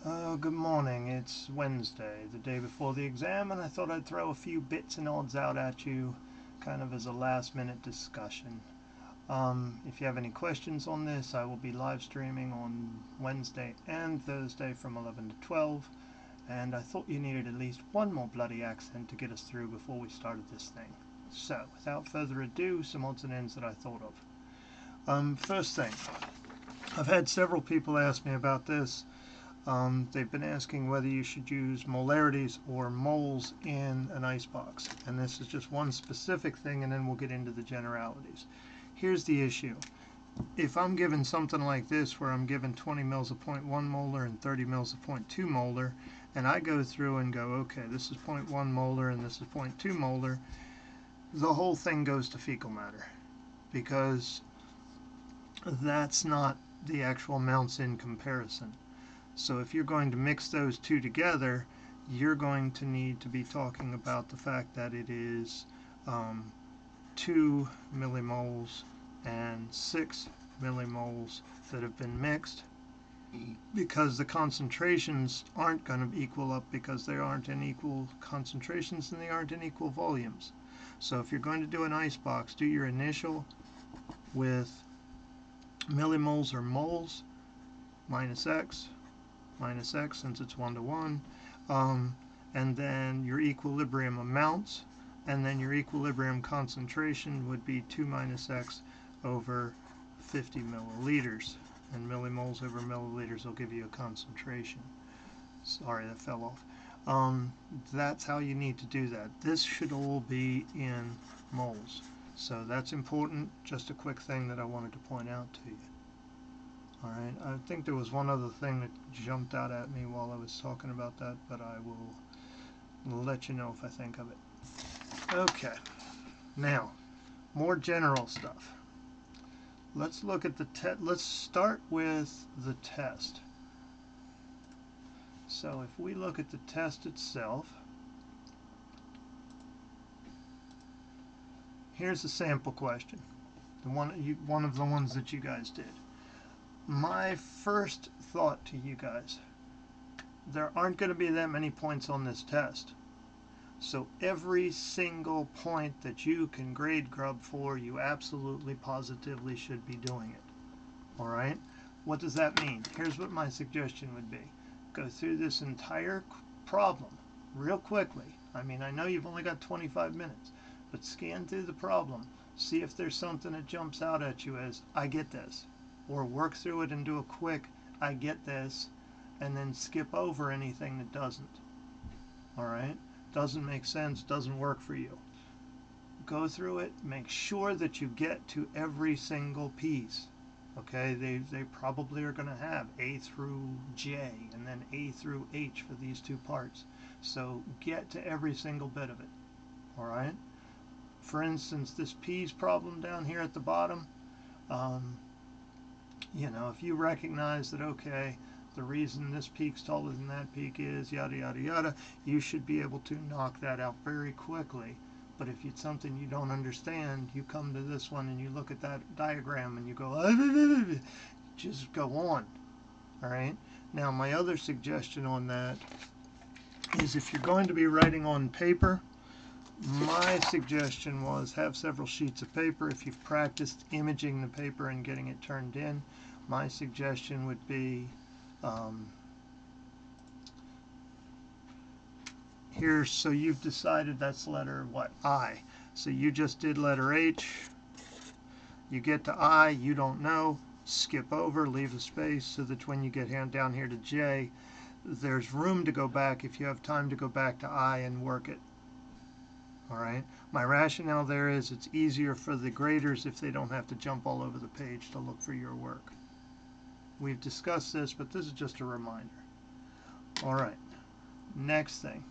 Oh, good morning. It's Wednesday, the day before the exam, and I thought I'd throw a few bits and odds out at you, kind of as a last minute discussion. If you have any questions on this, I will be live streaming on Wednesday and Thursday from 11 to 12, and I thought you needed at least one more bloody accent to get us through before we started this thing. So, without further ado, some odds and ends that I thought of. First thing, I've had several people ask me about this. They've been asking whether you should use molarities or moles in an icebox. And this is just one specific thing, and then we'll get into the generalities. Here's the issue. If I'm given something like this, where I'm given 20 mils of 0.1 molar and 30 mils of 0.2 molar, and I go through and go, okay, this is 0.1 molar and this is 0.2 molar, the whole thing goes to fecal matter, because that's not the actual amounts in comparison. So if you're going to mix those two together, you're going to need to be talking about the fact that it is 2 millimoles and 6 millimoles that have been mixed, because the concentrations aren't going to equal up, because they aren't in equal concentrations and they aren't in equal volumes. So if you're going to do an icebox, do your initial with millimoles or moles minus x since it's 1 to 1, and then your equilibrium amounts, and then your equilibrium concentration would be 2 minus x over 50 milliliters, and millimoles over milliliters will give you a concentration. Sorry, that fell off. That's how you need to do that. This should all be in moles. So that's important. Just a quick thing that I wanted to point out to you. Alright, I think there was one other thing that jumped out at me while I was talking about that, but I will let you know if I think of it. Okay, now, more general stuff. Let's look at the let's start with the test. So if we look at the test itself, here's a sample question, one of the ones that you guys did. My first thought to you guys, there aren't going to be that many points on this test. So every single point that you can grade grub for, you absolutely positively should be doing it. Alright? What does that mean? Here's what my suggestion would be. Go through this entire problem real quickly. I mean, I know you've only got 25 minutes, but scan through the problem. See if there's something that jumps out at you as, I get this. Or work through it and do a quick, I get this, and then skip over anything that doesn't. Alright? Doesn't make sense, doesn't work for you. Go through it, make sure that you get to every single piece. Okay, they probably are going to have A through J and then A through H for these two parts. So get to every single bit of it. Alright? For instance, this P's problem down here at the bottom, you know, if you recognize that, okay, the reason this peak's taller than that peak is yada yada yada, you should be able to knock that out very quickly. But if it's something you don't understand, you come to this one and you look at that diagram and you go, just go on. Alright? Now my other suggestion on that is, if you're going to be writing on paper, my suggestion was have several sheets of paper. If you've practiced imaging the paper and getting it turned in, my suggestion would be, here, so you've decided that's letter what? I. So you just did letter H. You get to I, you don't know, skip over, leave a space so that when you get down here to J, there's room to go back if you have time to go back to I and work it. Alright, my rationale there is it's easier for the graders if they don't have to jump all over the page to look for your work. We've discussed this, but this is just a reminder. Alright, next thing.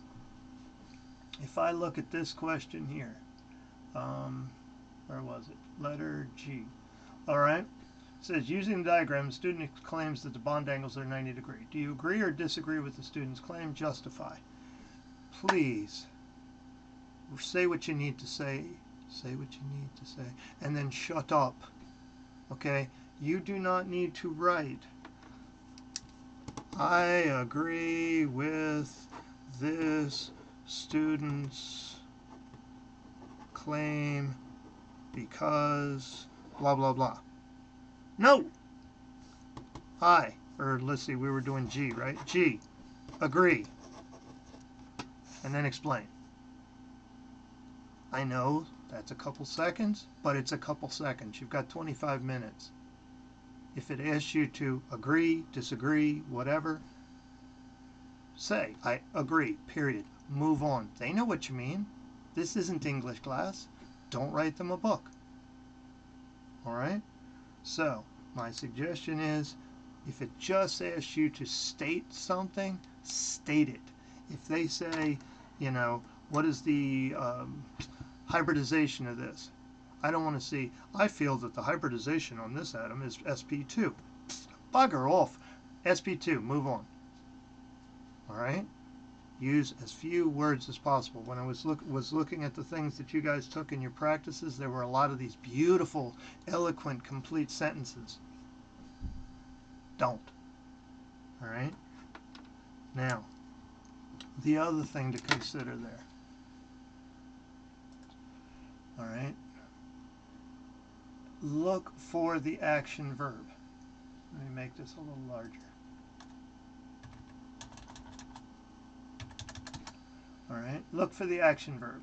If I look at this question here, where was it? Letter G. Alright, it says, using the diagram, the student claims that the bond angles are 90 degrees. Do you agree or disagree with the student's claim? Justify. Please say what you need to say, and then shut up. Okay? You do not need to write I agree with this student's claim because blah blah blah. No! I, or let's see, we were doing G, right? G, agree. And then explain. I know that's a couple seconds, but it's a couple seconds. You've got 25 minutes. If it asks you to agree, disagree, whatever, say, I agree, period. Move on. They know what you mean. This isn't English class. Don't write them a book. All right? So, my suggestion is, if it just asks you to state something, state it. If they say, you know, what is the hybridization of this? I don't want to see, I feel that the hybridization on this atom is sp2. Bugger off. sp2, move on. All right? Use as few words as possible. When I was looking at the things that you guys took in your practices, there were a lot of these beautiful, eloquent, complete sentences. Don't. All right? Now, the other thing to consider there. All right? Look for the action verb. Let me make this a little larger. All right? Look for the action verb.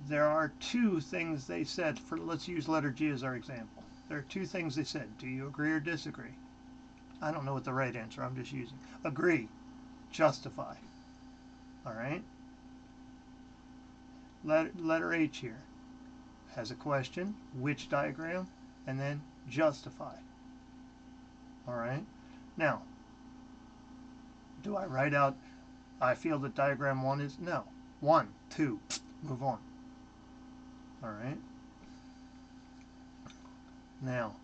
There are two things they said. Let's use letter G as our example. There are two things they said. Do you agree or disagree? I don't know what the right answer. I'm just using. Agree. Justify. All right? Letter H here has a question, which diagram, and then justify. All right? Now, do I write out, I feel that diagram 1 is? No. 1, 2, move on. All right? Now,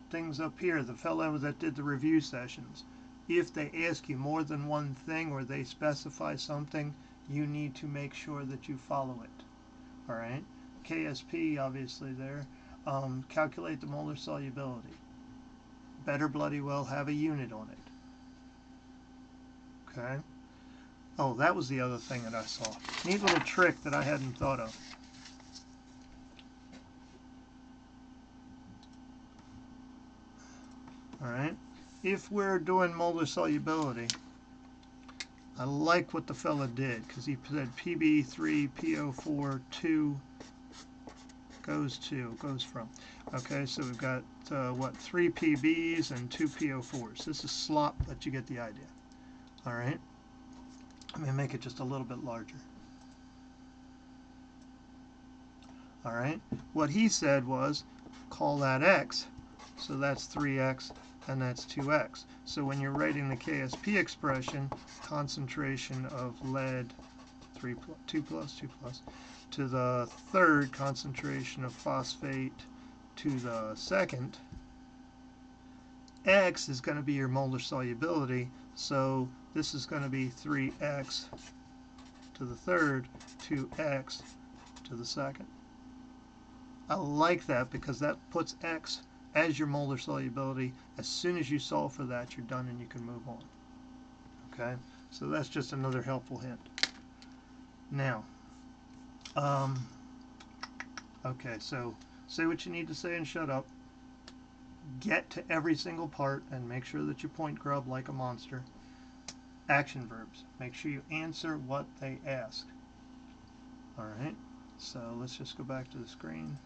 things up here, the fellow that did the review sessions, if they ask you more than one thing or they specify something, you need to make sure that you follow it. All right? KSP, obviously there. Calculate the molar solubility. Better bloody well have a unit on it. Okay? Oh, that was the other thing that I saw. Neat little trick that I hadn't thought of. All right? If we're doing molar solubility, I like what the fella did, because he said PB3, PO4, 2 goes from. Okay, so we've got, what, 3 PBs and 2 PO4s. This is slop, but you get the idea. All right? Let me make it just a little bit larger. All right? What he said was, call that X, so that's 3X, and that's 2X. So when you're writing the KSP expression, concentration of lead, 2 plus, to the third, concentration of phosphate to the second, X is going to be your molar solubility, so this is going to be 3X to the third, 2X to the second. I like that because that puts X as your molar solubility. As soon as you solve for that, you're done and you can move on. Okay, so that's just another helpful hint. Now, okay, so say what you need to say and shut up. Get to every single part and make sure that you point grub like a monster. Action verbs. Make sure you answer what they ask. Alright, so let's just go back to the screen.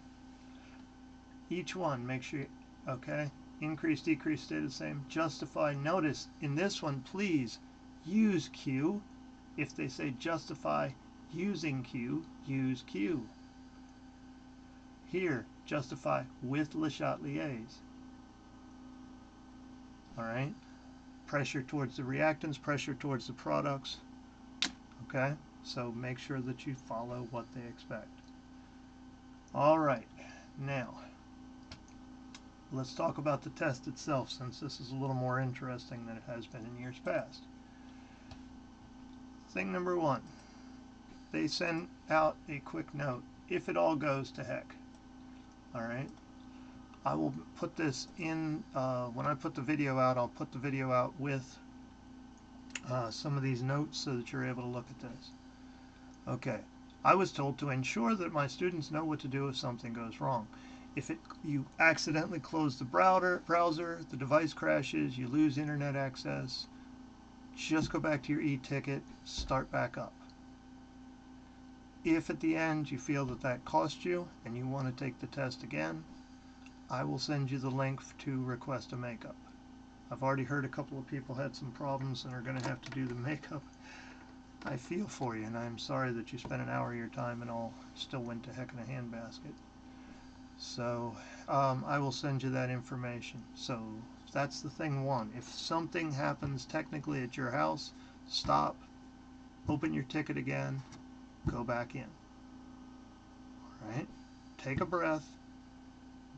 Each one, make sure you, okay, increase, decrease, stay the same. Justify, notice, in this one, please use Q. If they say justify using Q, use Q. Here, justify with Le Chatelier's. Alright, pressure towards the reactants, pressure towards the products. Okay, so make sure that you follow what they expect. Alright, now let's talk about the test itself, since this is a little more interesting than it has been in years past. Thing number 1, they send out a quick note, if it all goes to heck. Alright, I will put this in, when I put the video out, I'll put the video out with some of these notes so that you're able to look at this. Okay. I was told to ensure that my students know what to do if something goes wrong. If you accidentally close the browser, the device crashes, you lose internet access, just go back to your e-ticket, start back up. If at the end you feel that that cost you and you want to take the test again, I will send you the link to request a makeup. I've already heard a couple of people had some problems and are going to have to do the makeup. I feel for you, and I'm sorry that you spent an hour of your time and all still went to heck in a handbasket. So I will send you that information. So that's the thing one. If something happens technically at your house, stop, open your ticket again, go back in. All right? Take a breath,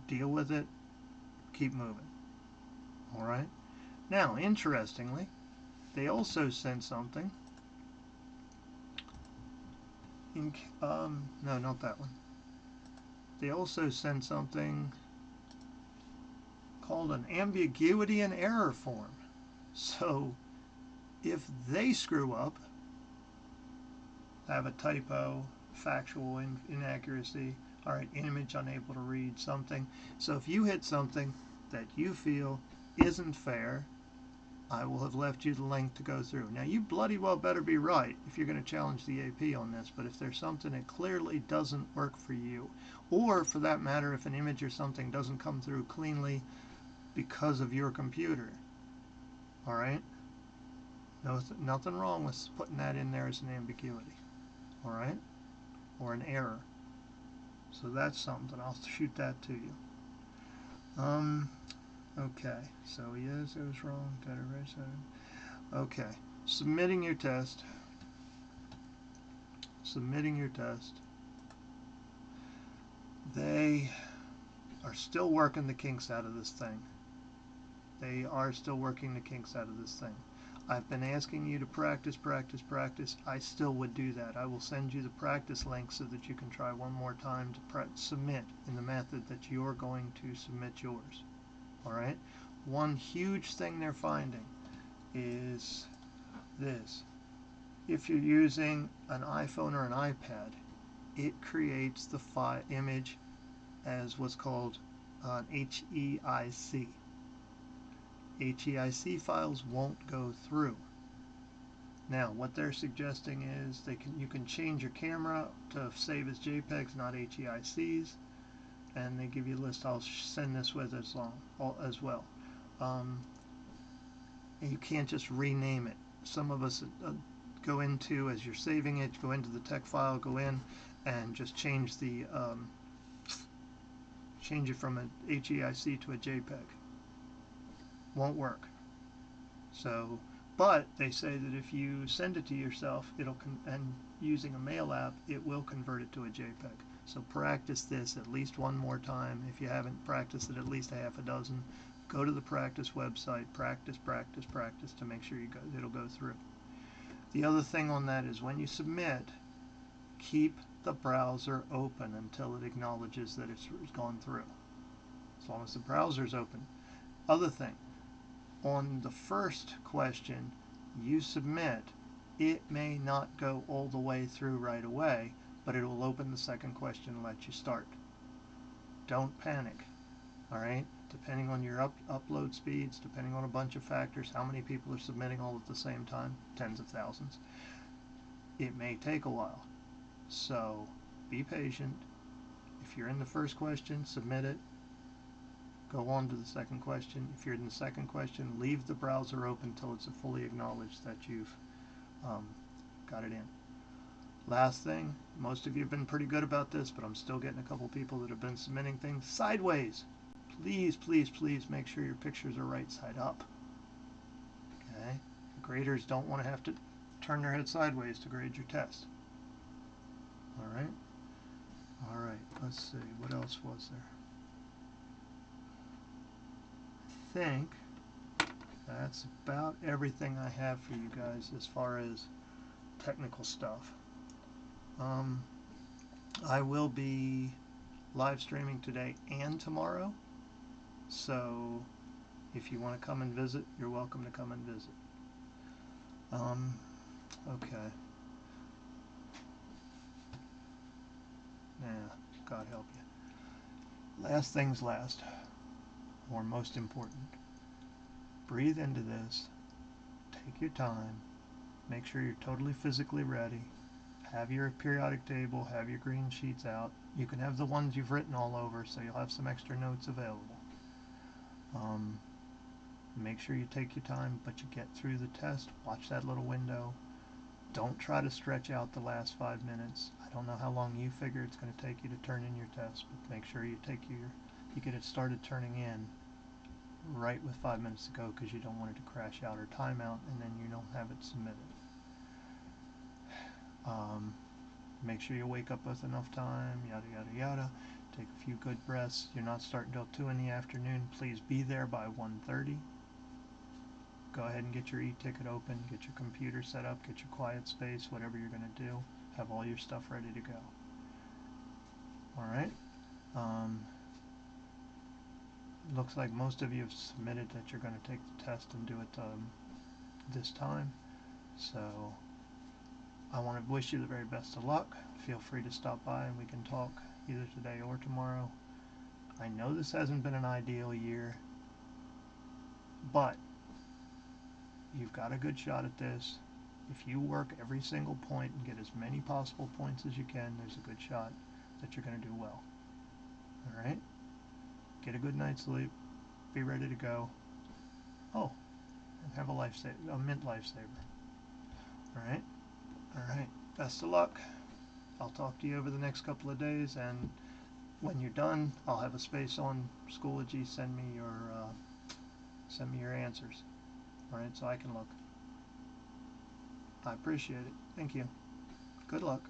deal with it, keep moving. All right? Now, interestingly, they also sent something. No, not that one. They also sent something called an ambiguity and error form. So if they screw up, have a typo, factual inaccuracy, all right, image unable to read something. So if you hit something that you feel isn't fair, I will have left you the link to go through. Now you bloody well better be right if you're going to challenge the AP on this, but if there's something that clearly doesn't work for you, or for that matter if an image or something doesn't come through cleanly because of your computer, all right, nothing wrong with putting that in there as an ambiguity, all right, or an error. So that's something. I'll shoot that to you. Okay, so yes, it was wrong. Okay, submitting your test. They are still working the kinks out of this thing. I've been asking you to practice. I still would do that. I will send you the practice link so that you can try one more time to submit in the method that you're going to submit yours. All right? One huge thing they're finding is this. If you're using an iPhone or an iPad, it creates the image as what's called an HEIC. HEIC files won't go through. Now, what they're suggesting is you can change your camera to save as JPEGs, not HEICs, and they give you a list. I'll send this with as well. And you can't just rename it. Some of us go into, as you're saving it, go into the TEX file, go in, and just change it from a HEIC to a JPEG. Won't work. So, but they say that if you send it to yourself, and using a mail app, it will convert it to a JPEG. So practice this at least one more time. If you haven't practiced it at least a half a dozen, go to the practice website, practice to make sure it'll go through. The other thing on that is when you submit, keep the browser open until it acknowledges that it's gone through. As long as the browser's open. Other thing, on the first question you submit, it may not go all the way through right away, but it will open the second question and let you start. Don't panic, all right? Depending on your upload speeds, depending on a bunch of factors, how many people are submitting all at the same time, tens of thousands, it may take a while. So be patient. If you're in the first question, submit it. Go on to the second question. If you're in the second question, leave the browser open until it's fully acknowledged that you've got it in. Last thing, most of you have been pretty good about this, but I'm still getting a couple people that have been submitting things sideways. Please make sure your pictures are right side up. Okay? Graders don't want to have to turn their head sideways to grade your test. Alright? Alright, let's see. What else was there? I think that's about everything I have for you guys as far as technical stuff. I will be live streaming today and tomorrow, so if you want to come and visit, you're welcome to come and visit. Okay. Yeah, God help you. Last things last, or most important. Breathe into this. Take your time. Make sure you're totally physically ready. Have your periodic table, have your green sheets out. You can have the ones you've written all over, so you'll have some extra notes available. Um, Make sure you take your time, but you get through the test. Watch that little window. Don't try to stretch out the last 5 minutes. I don't know how long you figure it's going to take you to turn in your test, but make sure you get it started turning in right with 5 minutes to go, because you don't want it to crash out or time out and then you don't have it submitted. Um, Make sure you wake up with enough time, yada yada yada. Take a few good breaths. You're not starting till 2 in the afternoon. Please be there by 1:30. Go ahead and get your e-ticket open, get your computer set up, get your quiet space, whatever you're going to do. Have all your stuff ready to go. Alright? Um, Looks like most of you have submitted that you're going to take the test and do it this time. So I want to wish you the very best of luck. Feel free to stop by and we can talk either today or tomorrow. I know this hasn't been an ideal year, but you've got a good shot at this. If you work every single point and get as many possible points as you can, there's a good shot that you're going to do well. Alright? Get a good night's sleep. Be ready to go. Oh, and have a mint lifesaver. Alright? Alright. Best of luck. I'll talk to you over the next couple of days, and when you're done, I'll have a space on Schoology. Send me your answers. Alright, so I can look. I appreciate it. Thank you. Good luck.